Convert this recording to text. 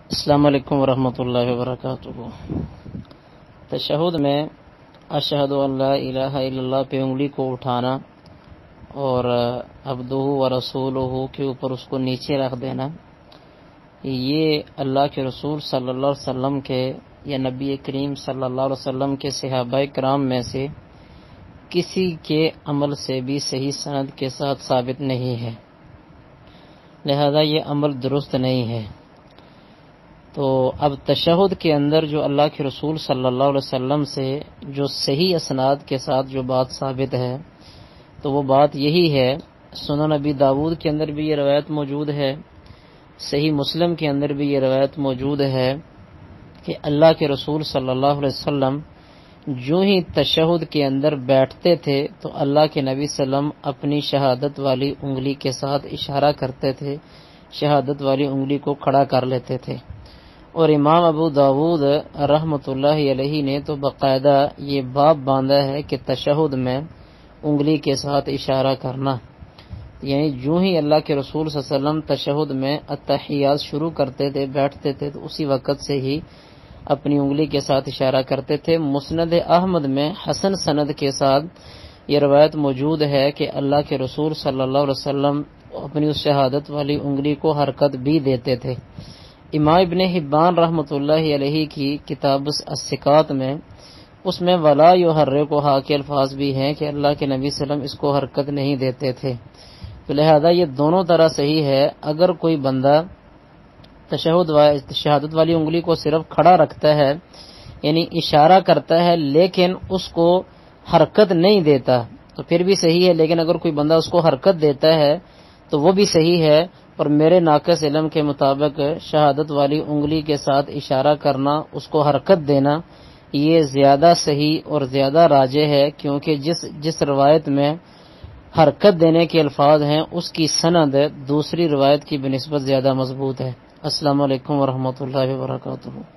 السلام علیکم ورحمۃ اللہ وبرکاتہ۔ تشہد میں اشہد ان لا الہ الا اللہ پہ انگلی کو اٹھانا اور عبدہ و رسولہ کے اوپر اس کو نیچے رکھ دینا، یہ اللہ کے رسول صلی اللہ علیہ وسلم کے یا نبی کریم صلی اللہ علیہ وسلم کے صحابہ کرام میں سے کسی کے عمل سے بھی صحیح سند کے ساتھ ثابت نہیں ہے، لہذا یہ عمل درست نہیں ہے۔ تو اب تشہد کے اندر جو اللہ کے رسول صلی اللہ علیہ وسلم سے جو صحیح اسناد کے ساتھ جو بات ثابت ہے تو وہ بات یہی ہے، سنن نبی داود کے اندر بھی یہ روایت موجود ہے، صحیح مسلم کے اندر بھی یہ روایت موجود ہے کہ اللہ کے رسول صلی اللہ علیہ وسلم جو ہی تشہد کے اندر بیٹھتے تھے تو اللہ کے نبی صلی اللہ علیہ وسلم اپنی شہادت والی انگلی کے ساتھ اشارہ کرتے تھے، شہادت والی انگلی کو کھڑا کر لیتے تھے۔ اور امام ابو داود رحمۃ اللہ علیہ نے تو باقاعدہ یہ باب باندھا ہے کہ تشہد میں انگلی کے ساتھ اشارہ کرنا، یعنی جو ہی اللہ کے رسول صلی اللہ علیہ وسلم تشہد میں التحیات شروع کرتے تھے، بیٹھتے تھے تو اسی وقت سے ہی اپنی انگلی کے ساتھ اشارہ کرتے تھے۔ مسند احمد میں حسن سند کے ساتھ یہ روایت موجود ہے کہ اللہ کے رسول صلی اللہ علیہ وسلم اپنی اس شہادت والی انگلی کو حرکت بھی دیتے تھے۔ امام ابن حبان رحمۃ اللہ علیہ کی کتاب الثقات میں اس میں ولا یحرکھا کے الفاظ بھی ہیں کہ اللہ کے نبی صلی اللہ علیہ وسلم اس کو حرکت نہیں دیتے تھے، تو لہذا یہ دونوں طرح صحیح ہے۔ اگر کوئی بندہ شہادت والی انگلی کو صرف کھڑا رکھتا ہے یعنی اشارہ کرتا ہے لیکن اس کو حرکت نہیں دیتا تو پھر بھی صحیح ہے، لیکن اگر کوئی بندہ اس کو حرکت دیتا ہے تو وہ بھی صحیح ہے۔ اور میرے ناقص علم کے مطابق شہادت والی انگلی کے ساتھ اشارہ کرنا، اس کو حرکت دینا، یہ زیادہ صحیح اور زیادہ راجح ہے، کیونکہ جس روایت میں حرکت دینے کے الفاظ ہیں اس کی سند دوسری روایت کی بنسبت زیادہ مضبوط ہے۔ السلام علیکم ورحمۃ اللہ وبرکاتہ۔